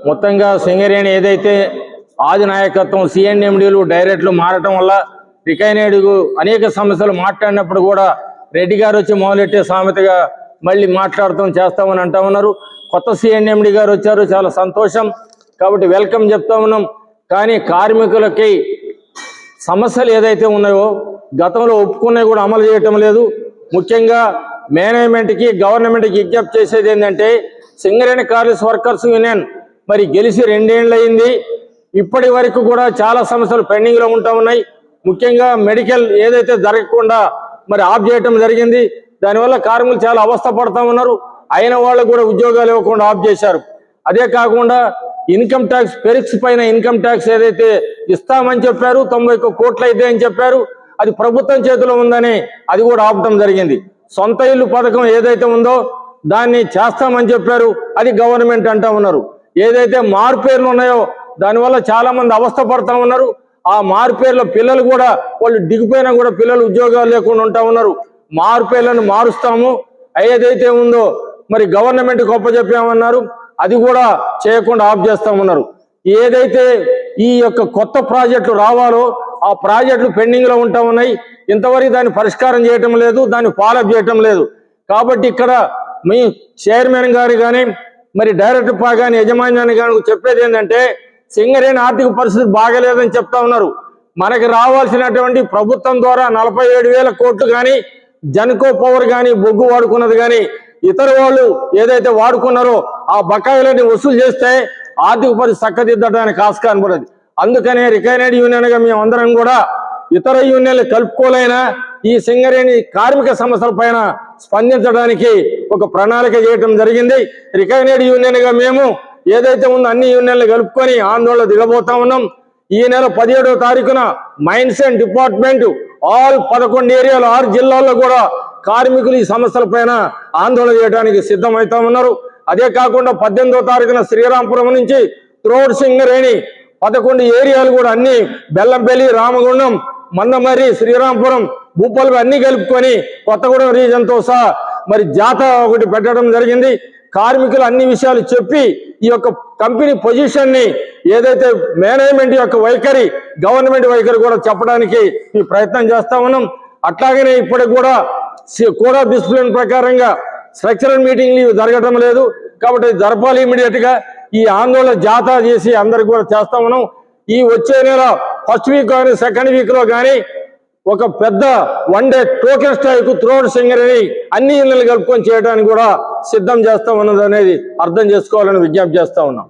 మొత్తంగా సింగరేణి ఏదైతే ఆది నాయకత్వం సిఎన్ఎండీలు డైరెక్ట్లు మారటం వల్ల రికైనేడుకు అనేక సమస్యలు మాట్లాడినప్పుడు కూడా రెడ్డి గారు వచ్చి మొదలెట్టే సామెతగా మళ్ళీ మాట్లాడతాం చేస్తామని అంటా ఉన్నారు. కొత్త సిఎన్ఎండి గారు వచ్చారు, చాలా సంతోషం. కాబట్టి వెల్కమ్ చెప్తా ఉన్నాం. కానీ కార్మికులకి సమస్యలు ఏదైతే ఉన్నాయో గతంలో ఒప్పుకున్నవి కూడా అమలు చేయటం లేదు. ముఖ్యంగా మేనేజ్మెంట్కి గవర్నమెంట్కి విజ్ఞప్తి చేసేది ఏంటంటే, సింగరేణి కార్మిక వర్కర్స్ యూనియన్ మరి గెలిచి 2 ఏళ్ళు అయింది. ఇప్పటి వరకు కూడా చాలా సమస్యలు పెండింగ్లో ఉంటా ఉన్నాయి. ముఖ్యంగా మెడికల్ ఏదైతే జరగకుండా మరి ఆఫ్ చేయటం జరిగింది. దానివల్ల కార్మికులు చాలా అవస్థ పడతా ఉన్నారు. అయిన వాళ్ళకు కూడా ఉద్యోగాలు ఇవ్వకుండా ఆఫ్ చేశారు. అదే కాకుండా ఇన్కమ్ ట్యాక్స్ పెరిక్స్ పైన ఇన్కమ్ ట్యాక్స్ ఏదైతే ఇస్తామని చెప్పారు, 91 కోట్లు అయితే అని చెప్పారు, అది ప్రభుత్వం చేతిలో ఉందని అది కూడా ఆపటం జరిగింది. సొంత ఇల్లు పథకం ఏదైతే ఉందో దాన్ని చేస్తామని చెప్పారు, అది గవర్నమెంట్ అంటా ఉన్నారు. ఏదైతే మార్పేర్లు ఉన్నాయో దానివల్ల చాలా మంది అవస్థ పడతా ఉన్నారు. ఆ మార్పేర్ల పిల్లలు కూడా వాళ్ళు దిగిపోయినా కూడా పిల్లలు ఉద్యోగాలు లేకుండా ఉంటా ఉన్నారు. మార్పేర్లను మారుస్తాము, ఏదైతే ఉందో మరి గవర్నమెంట్ గొప్ప చెప్పామన్నారు, అది కూడా చేయకుండా ఆఫ్ చేస్తామన్నారు. ఏదైతే ఈ యొక్క కొత్త ప్రాజెక్టులు రావాలో ఆ ప్రాజెక్టులు పెండింగ్లో ఉంటా ఉన్నాయి. ఇంతవరకు దాన్ని పరిష్కారం చేయటం లేదు, దాన్ని ఫాలోఅప్ చేయటం లేదు. కాబట్టి ఇక్కడ మీ చైర్మన్ గారు కానీ మరి డైరెక్టర్ కానీ యజమాన్యాన్ని కానీ చెప్పేది ఏంటంటే, సింగరేణి ఆర్థిక పరిస్థితి బాగలేదని చెప్తా ఉన్నారు. మనకి రావాల్సినటువంటి ప్రభుత్వం ద్వారా 47,000 కోట్లు కానీ, జన్కో పవర్ కానీ, బొగ్గు వాడుకున్నది కానీ, ఇతర వాళ్ళు ఏదైతే వాడుకున్నారో ఆ బకాయిలని వసూలు చేస్తే ఆర్థిక పరిస్థితి చక్కదిద్దడానికి ఆస్కారం పడదు. అందుకనే రికైనైడ్ యూనియన్గా మేము అందరం కూడా ఇతర యూనియన్లు కలుపుకోలేనా ఈ సింగరేణి కార్మిక సమస్యల పైన స్పందించడానికి ఒక ప్రణాళిక చేయటం జరిగింది. రికైనైడ్ యూనియన్గా మేము ఏదైతే ఉందో అన్ని యూనియన్లు కలుపుకొని ఆందోళన దిగబోతా ఉన్నాం. ఈ నెల 17వ తారీఖున మైన్స్ అండ్ డిపార్ట్మెంట్ ఆల్ 11 ఏరియాలు 6 జిల్లాల్లో కూడా కార్మికులు ఈ సమస్యల పైన ఆందోళన చేయడానికి సిద్ధమవుతా ఉన్నారు. అదే కాకుండా 18వ తారీఖున శ్రీరాంపురం నుంచి త్రోడ్ సింగరేణి 11 ఏరియాలు కూడా అన్ని బెల్లంపల్లి, రామగుండం, మందమర్రి, శ్రీరాంపురం, భూపాలు అన్ని కలుపుకొని కొత్తగూడెం రీజన్తో సహా మరి జాతర ఒకటి పెట్టడం జరిగింది. కార్మికులు అన్ని విషయాలు చెప్పి ఈ యొక్క కంపెనీ పొజిషన్ ని ఏదైతే మేనేజ్మెంట్ యొక్క వైఖరి, గవర్నమెంట్ వైఖరి కూడా చెప్పడానికి ఈ ప్రయత్నం చేస్తా ఉన్నాం. అట్లాగనే ఇప్పటికి కూడా కోడ్ ఆఫ్ డిసిప్లిన్ ప్రకారంగా స్ట్రక్చరల్ మీటింగ్లు జరగడం లేదు. కాబట్టి జరపాలి ఇమీడియట్ గా. ఈ ఆందోళన జాతర చేసి అందరికి కూడా చేస్తా ఉన్నాం. ఈ వచ్చే నెల ఫస్ట్ వీక్ కానీ సెకండ్ వీక్ లో కానీ ఒక పెద్ద 1 డే టోకెన్ స్ట్రైక్ త్రోడ్ సింగరేణి అన్ని ఇళ్ళని కలుపుకొని చేయడానికి కూడా సిద్ధం చేస్తా ఉన్నది అనేది అర్థం చేసుకోవాలని విజ్ఞప్తి చేస్తా ఉన్నాం.